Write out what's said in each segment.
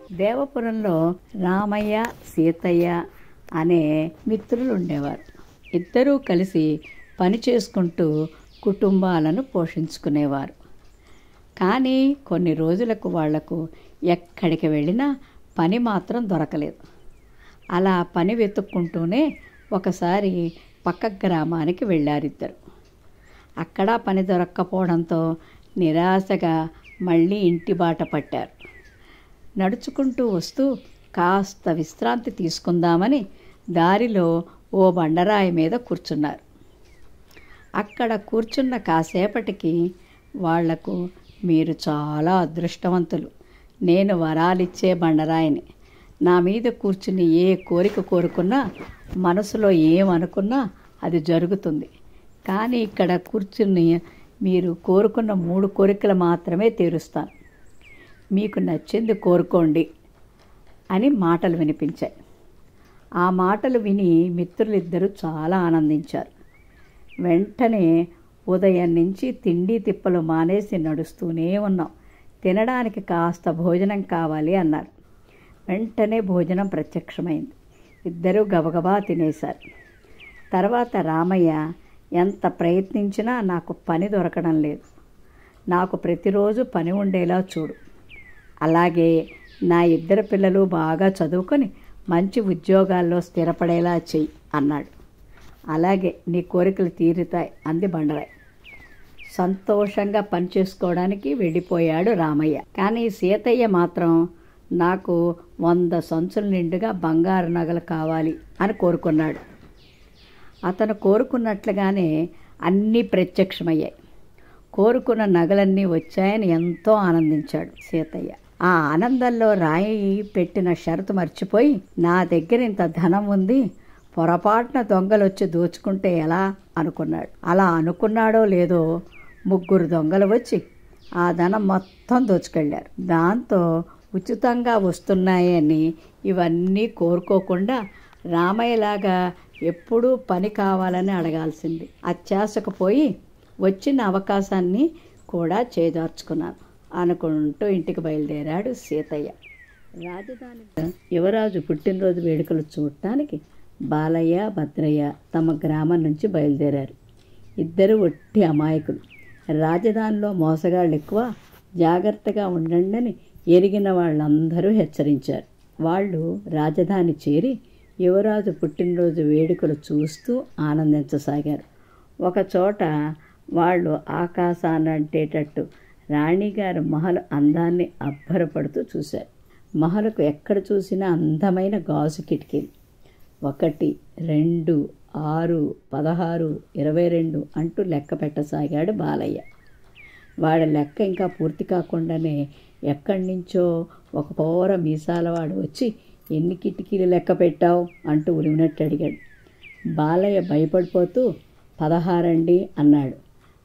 దేవపురంలో రామయ్య సీతయ్య అనే మిత్రులు ఉండేవారు. ఇద్దరూ కలిసి పని చేసుకుంటూ కుటుంబాలను పోషించుకునేవారు. కానీ కొన్ని రోజులకు వాళ్లకు ఎక్కడికి వెళ్ళినా పని మాత్రం దొరకలేదు. అలా పని వెతుక్కుంటూనే ఒకసారి పక్క గ్రామానికి వెళ్ళారిద్దరు. అక్కడ పని దొరక్కపోవడంతో నిరాశగా మళ్ళీ ఇంటి బాట పట్టారు. నడుచుకుంటూ వస్తూ కాస్త విశ్రాంతి తీసుకుందామని దారిలో ఓ బండరాయి మీద కూర్చున్నారు. అక్కడ కూర్చున్న కాసేపటికి వాళ్లకు, మీరు చాలా అదృష్టవంతులు, నేను వరాలిచ్చే బండరాయిని, నా మీద కూర్చుని ఏ కోరిక కోరుకున్నా, మనసులో ఏమనుకున్నా అది జరుగుతుంది. కానీ ఇక్కడ కూర్చుని మీరు కోరుకున్న 3 కోరికలు మాత్రమే తీరుస్తాను, మీకు నచ్చింది కోరుకోండి అని మాటలు వినిపించాయి. ఆ మాటలు విని మిత్రులిద్దరూ చాలా ఆనందించారు. వెంటనే ఉదయం నుంచి తిండి తిప్పలు మానేసి నడుస్తూనే ఉన్నాం, తినడానికి కాస్త భోజనం కావాలి అన్నారు. వెంటనే భోజనం ప్రత్యక్షమైంది. ఇద్దరూ గబగబా తినేశారు. తర్వాత రామయ్య, ఎంత ప్రయత్నించినా నాకు పని దొరకడం లేదు, నాకు ప్రతిరోజు పని ఉండేలా చూడు, అలాగే నా 2 పిల్లలు బాగా చదువుకొని మంచి ఉద్యోగాల్లో స్థిరపడేలా చెయ్యి అన్నాడు. అలాగే నీ కోరికలు తీరుతాయి అంది బండరాయి. సంతోషంగా పని చేసుకోవడానికి వెళ్ళిపోయాడు రామయ్య. కానీ సీతయ్య మాత్రం, నాకు 100 సంచుల నిండుగా బంగారు నగలు కావాలి అని కోరుకున్నాడు. అతను కోరుకున్నట్లుగానే అన్నీ ప్రత్యక్షమయ్యాయి. కోరుకున్న నగలన్నీ వచ్చాయని ఎంతో ఆనందించాడు సీతయ్య. ఆ ఆనందంలో రాయి పెట్టిన షరతు మర్చిపోయి, నా దగ్గర ఇంత ధనం ఉంది, పొరపాటున దొంగలు వచ్చి దోచుకుంటే ఎలా అనుకున్నాడు. అలా అనుకున్నాడో లేదో 3 దొంగలు వచ్చి ఆ ధనం మొత్తం దోచుకెళ్ళారు. దాంతో ఉచితంగా వస్తున్నాయని ఇవన్నీ కోరుకోకుండా రామయ్యలాగా ఎప్పుడూ పని కావాలని అడగాల్సింది. అత్యాశకు పోయి వచ్చిన అవకాశాన్ని కూడా చేజార్చుకున్నాను అనుకుంటూ ఇంటికి బయలుదేరాడు సీతయ్య. రాజధానిలో యువరాజు పుట్టినరోజు వేడుకలు చూడటానికి బాలయ్య భద్రయ్య తమ గ్రామం నుంచి బయలుదేరారు. ఇద్దరు ఒట్టి అమాయకులు. రాజధానిలో మోసగాళ్ళు ఎక్కువ, జాగ్రత్తగా ఉండండి ఎరిగిన వాళ్ళందరూ హెచ్చరించారు. వాళ్ళు రాజధాని చేరి యువరాజు పుట్టినరోజు వేడుకలు చూస్తూ ఆనందించసాగారు. ఒకచోట వాళ్ళు ఆకాశాన్నంటేటట్టు రాణిగారు మహల్ అందాన్ని అబ్బరపడుతూ చూశారు. మహలకు ఎక్కడ చూసినా అందమైన గాజు కిటికీలు. 1, 2, 6, 16, 22 అంటూ లెక్క పెట్టసాగాడు బాలయ్య. వాడి లెక్క ఇంకా పూర్తి కాకుండానే ఎక్కడి నుంచో ఒక పౌర మీసాలవాడు వచ్చి, ఎన్ని కిటికీలు లెక్క పెట్టావు అంటూ ఉరిమినట్టు అడిగాడు. బాలయ్య భయపడిపోతూ 16 అండి అన్నాడు.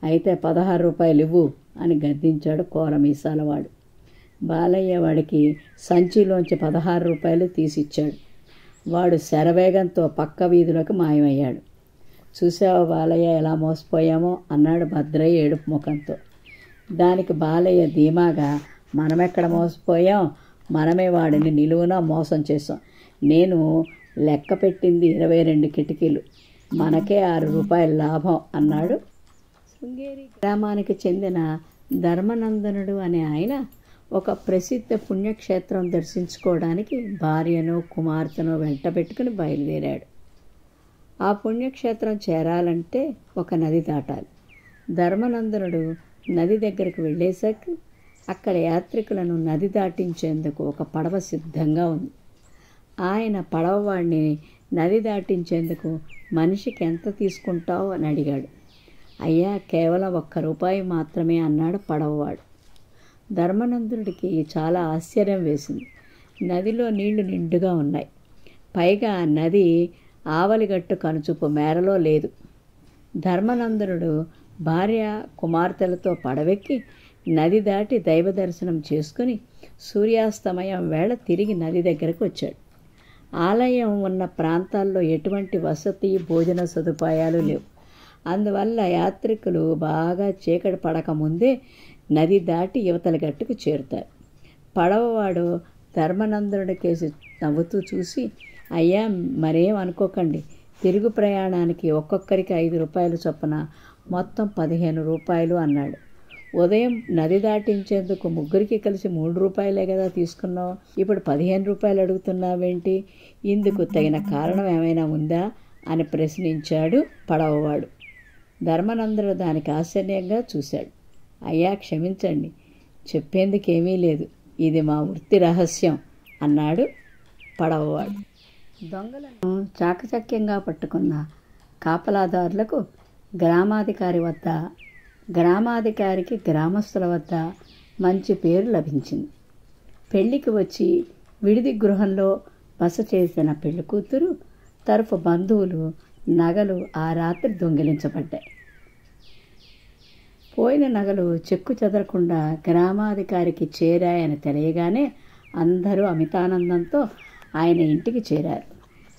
అయితే 16 రూపాయలు ఇవ్వు అని గద్దించాడు కోర మీసాలవాడు. బాలయ్య వాడికి సంచిలోంచి 16 రూపాయలు తీసిచ్చాడు. వాడు శరవేగంతో పక్క వీధిలోకి మాయమయ్యాడు. చూసావా బాలయ్య ఎలా మోసపోయామో అన్నాడు భద్రయ్య ఏడుపు ముఖంతో. దానికి బాలయ్య ధీమాగా, మనమెక్కడ మోసపోయాం, మనమే వాడిని నిలువునా మోసం చేశాం. నేను లెక్క పెట్టింది 22 కిటికీలు, మనకే 6 రూపాయల లాభం అన్నాడు. శృంగేరి గ్రామానికి చెందిన ధర్మనందనుడు అనే ఆయన ఒక ప్రసిద్ధ పుణ్యక్షేత్రం దర్శించుకోవడానికి భార్యను కుమార్తెను వెంట పెట్టుకుని బయలుదేరాడు. ఆ పుణ్యక్షేత్రం చేరాలంటే ఒక నది దాటాలి. ధర్మనందనుడు నది దగ్గరికి వెళ్ళేసరికి అక్కడ యాత్రికులను నది దాటించేందుకు ఒక పడవ సిద్ధంగా ఉంది. ఆయన పడవవాడిని నది దాటించేందుకు మనిషికి ఎంత తీసుకుంటావు అని అడిగాడు. అయ్యా, కేవలం 1 రూపాయి మాత్రమే అన్నాడు పడవవాడు. ధర్మనందుడికి చాలా ఆశ్చర్యం వేసింది. నదిలో నీళ్లు నిండుగా ఉన్నాయి. పైగా నది ఆవలిగట్టు కనుచూపు మేరలో లేదు. ధర్మనందనుడు భార్య కుమార్తెలతో పడవెక్కి నది దాటి దైవ దర్శనం చేసుకుని సూర్యాస్తమయం వేళ తిరిగి నది దగ్గరకు వచ్చాడు. ఆలయం ఉన్న ప్రాంతాల్లో ఎటువంటి వసతి భోజన సదుపాయాలు లేవు. అందువల్ల యాత్రికులు బాగా చీకటి పడకముందే నది దాటి యువతల గట్టుకు చేరుతారు. పడవవాడు ధర్మనందనుడి కేసి నవ్వుతూ చూసి, అయ్యా మరేం అనుకోకండి, తిరుగు ప్రయాణానికి ఒక్కొక్కరికి 5 రూపాయలు చొప్పున మొత్తం 15 రూపాయలు అన్నాడు. ఉదయం నది దాటించేందుకు ముగ్గురికి కలిసి 3 రూపాయలే కదా తీసుకున్నావు, ఇప్పుడు 15 రూపాయలు అడుగుతున్నావేంటి? ఇందుకు తగిన కారణం ఏమైనా ఉందా అని ప్రశ్నించాడు పడవవాడు. ధర్మనందనుడు దానికి ఆశ్చర్యంగా చూశాడు. అయ్యా క్షమించండి, చెప్పేందుకేమీ లేదు, ఇది మా వృత్తి రహస్యం అన్నాడు పడవవాడు. దొంగలను చాకచక్యంగా పట్టుకున్న కాపలాదారులకు గ్రామాధికారికి గ్రామస్తుల వద్ద మంచి పేరు లభించింది. పెళ్లికి వచ్చి విడిది గృహంలో బస చేసిన పెళ్లి కూతురు తరఫు బంధువులు నగలు ఆ రాత్రి దొంగిలించబడ్డాయి. పోయిన నగలు చెక్కు చెదరకుండా గ్రామాధికారికి చేరాయని తెలియగానే అందరూ అమితానందంతో ఆయన ఇంటికి చేరారు.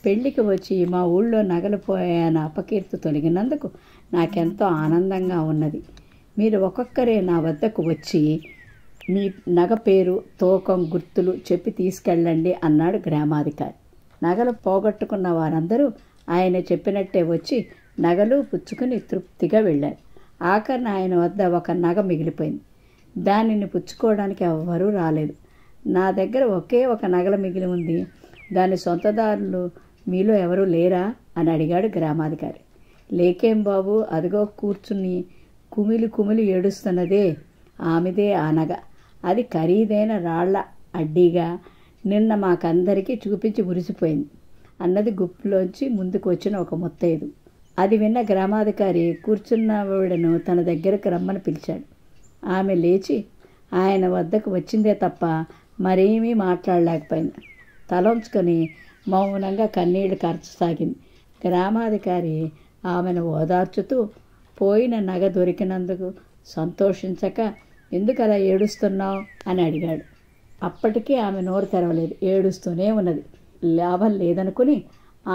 పెళ్లికి వచ్చి మా ఊళ్ళో నగలు పోయాయన్న అపకీర్తి తొలగినందుకు నాకెంతో ఆనందంగా ఉన్నది. మీరు ఒక్కొక్కరే నా వద్దకు వచ్చి మీ నగ పేరు, తూకం, గుర్తులు చెప్పి తీసుకెళ్ళండి అన్నాడు గ్రామాధికారి. నగలు పోగొట్టుకున్న వారందరూ ఆయన చెప్పినట్టే వచ్చి నగలు పుచ్చుకుని తృప్తిగా వెళ్ళారు. ఆఖరిన ఆయన వద్ద ఒక నగ మిగిలిపోయింది. దానిని పుచ్చుకోవడానికి ఎవ్వరూ రాలేదు. నా దగ్గర ఒకే ఒక నగల మిగిలి ఉంది, దాని సొంతదారులు మీలో ఎవరూ లేరా అని అడిగాడు గ్రామాధికారి. లేకేం బాబు, అదిగో కూర్చుని కుమిలి ఏడుస్తున్నదే, ఆమెదే ఆ నగ. అది ఖరీదైన రాళ్ల అడ్డీగా నిన్న మాకందరికీ చూపించి మురిసిపోయింది అన్నది గుప్పులోంచి ముందుకు వచ్చిన ఒక ముత్తైదు. అది విన్న గ్రామాధికారి కూర్చున్నవాడను తన దగ్గరకు రమ్మని పిలిచాడు. ఆమె లేచి ఆయన వద్దకు వచ్చిందే తప్ప మరేమీ మాట్లాడలేకపోయింది. తలంచుకొని మౌనంగా కన్నీళ్లు కార్చసాగింది. గ్రామాధికారి ఆమెను ఓదార్చుతూ పోయిన నగ దొరికినందుకు సంతోషించక, ఎందుకు అలా ఏడుస్తున్నావు అని అడిగాడు. అప్పటికీ ఆమె నోరు తెరవలేదు, ఏడుస్తూనే ఉన్నది. లాభం లేదనుకుని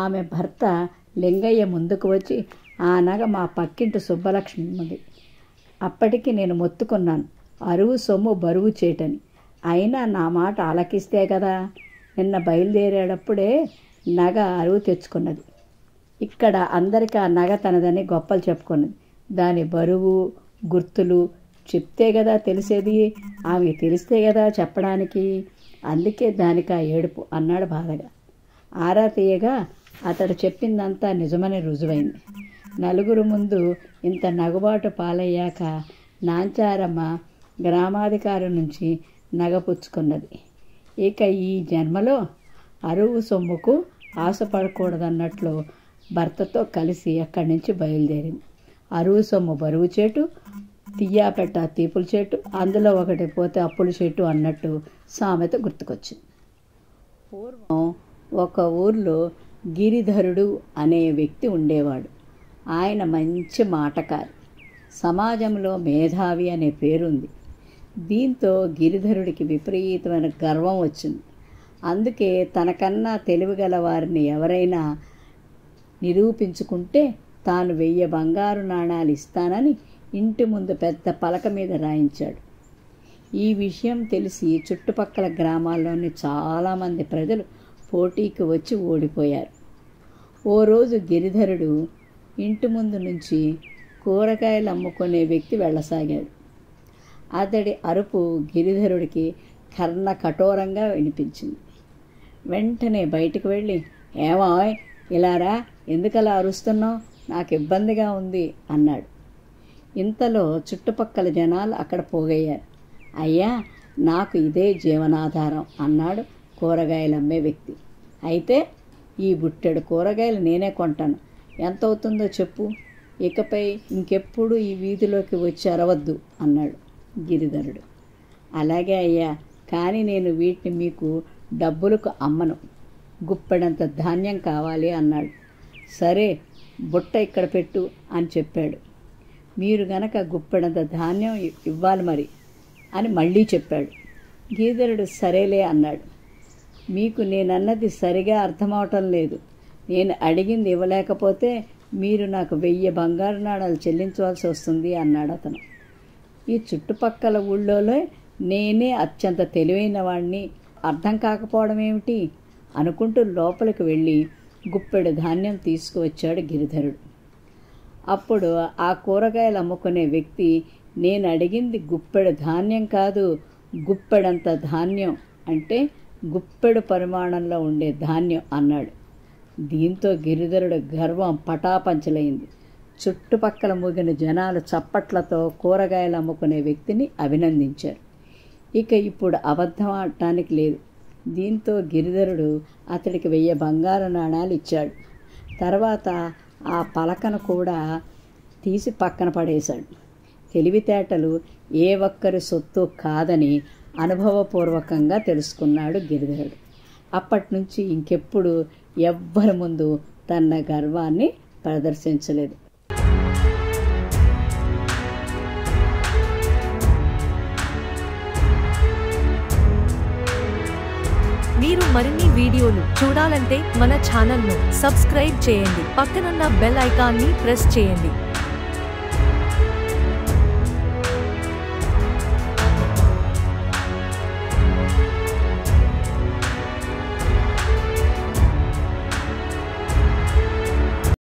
ఆమె భర్త లింగయ్య ముందుకు వచ్చి, ఆ నగ మా పక్కింటి సుబ్బలక్ష్మిది. అప్పటికి నేను మొత్తుకున్నాను, అరువు సొమ్ము బరువు చేటని. అయినా నా మాట ఆలకిస్తే కదా. నిన్న బయలుదేరేటప్పుడే నగ అరువు తెచ్చుకున్నది. ఇక్కడ అందరికీ ఆ నగ తనదని గొప్పలు చెప్పుకున్నది. దాని బరువు, గుర్తులు చెప్తే కదా తెలిసేది, ఆమెకి తెలిస్తే కదా చెప్పడానికి. అందుకే దానికి ఆ ఏడుపు అన్నాడు బాధగా. ఆరా తీయగా అతడు చెప్పిందంతా నిజమని రుజువైంది. నలుగురు ముందు ఇంత నగుబాటు పాలయ్యాక నాంచారమ్మ గ్రామాధికారి నుంచి నగపుచ్చుకున్నది. ఇక ఈ జన్మలో అరువు సొమ్ముకు ఆశపడకూడదన్నట్లు భర్తతో కలిసి అక్కడి నుంచి బయలుదేరింది. అరువు సొమ్ము బరువు చేటు, తియ్యాపెట్ట తీపుల చేటు, అందులో ఒకటి పోతే అప్పుల చేటు అన్నట్టు సామెత గుర్తుకొచ్చింది. పూర్వం ఒక ఊర్లో గిరిధరుడు అనే వ్యక్తి ఉండేవాడు. ఆయన మంచి మాటకారి, సమాజంలో మేధావి అనే పేరుంది. దీంతో గిరిధరుడికి విపరీతమైన గర్వం వచ్చింది. అందుకే తనకన్నా తెలివిగల వారిని ఎవరైనా నిరూపించుకుంటే తాను 1000 బంగారు నాణాలు ఇస్తానని ఇంటి ముందు పెద్ద పలక మీద రాయించాడు. ఈ విషయం తెలిసి చుట్టుపక్కల గ్రామాల్లోని చాలామంది ప్రజలు పోటీకి వచ్చి ఓడిపోయారు. ఓ రోజు గిరిధరుడు ఇంటి ముందు నుంచి కూరగాయలు అమ్ముకునే వ్యక్తి వెళ్ళసాగాడు. అతడి అరుపు గిరిధరుడికి కర్ణ కఠోరంగా వినిపించింది. వెంటనే బయటికి వెళ్ళి, ఏమాయ్ ఇలారా, ఎందుకలా అరుస్తున్నావు, నాకు ఇబ్బందిగా ఉంది అన్నాడు. ఇంతలో చుట్టుపక్కల జనాలు అక్కడ పోగయ్యారు. అయ్యా, నాకు ఇదే జీవనాధారం అన్నాడు కూరగాయలు అమ్మే వ్యక్తి. అయితే ఈ బుట్టెడు కూరగాయలు నేనే కొంటాను, ఎంత అవుతుందో చెప్పు, ఇకపై ఇంకెప్పుడు ఈ వీధిలోకి వచ్చి అరవద్దు అన్నాడు గిరిధరుడు. అలాగే అయ్యా, కానీ నేను వీటిని మీకు డబ్బులకు అమ్మను, గుప్పెడంత ధాన్యం కావాలి అన్నాడు. సరే, బుట్ట ఇక్కడ పెట్టు అని చెప్పాడు. మీరు గనక గుప్పెడంత ధాన్యం ఇవ్వాలి మరి అని మళ్ళీ చెప్పాడు. గిరిధరుడు సరేలే అన్నాడు. మీకు నేనన్నది సరిగా అర్థమవటం లేదు. నేను అడిగింది ఇవ్వలేకపోతే మీరు నాకు 1000 బంగారు నాణాలు చెల్లించవలసి వస్తుంది అన్నాడు అతను. ఈ చుట్టుపక్కల ఊళ్ళోనే నేనే అత్యంత తెలివైన వాడిని, అర్థం కాకపోవడం ఏమిటి అనుకుంటూ లోపలికి వెళ్ళి గుప్పెడు ధాన్యం తీసుకువచ్చాడు గిరిధరుడు. అప్పుడు ఆ కూరగాయలు అమ్ముకునే వ్యక్తి, నేను అడిగింది గుప్పెడు ధాన్యం కాదు, గుప్పెడంత ధాన్యం, అంటే గుప్పెడు పరిమాణంలో ఉండే ధాన్యం అన్నాడు. దీంతో గిరిధరుడు గర్వం పటాపంచలైంది. చుట్టుపక్కల మూగిన జనాలు చప్పట్లతో కూరగాయలు అమ్ముకునే వ్యక్తిని అభినందించారు. ఇక ఇప్పుడు అబద్ధం ఆడటానికి లేదు. దీంతో గిరిధరుడు అతడికి 1000 బంగారు నాణాలు ఇచ్చాడు. తర్వాత ఆ పలకను కూడా తీసి పక్కన పడేశాడు. తెలివితేటలు ఏ ఒక్కరి సొత్తు కాదని అనుభవపూర్వకంగా తెలుసుకున్నాడు గిరిధరుడు. అప్పటి నుంచి ఇంకెప్పుడు ఎవ్వరి ముందు తన గర్వాన్ని ప్రదర్శించలేదు. మీరు మరిన్ని వీడియోలు చూడాలంటే మన ఛానల్ను సబ్స్క్రైబ్ చేయండి. పక్కనున్న బెల్ ఐకాన్ని ప్రెస్ చేయండి.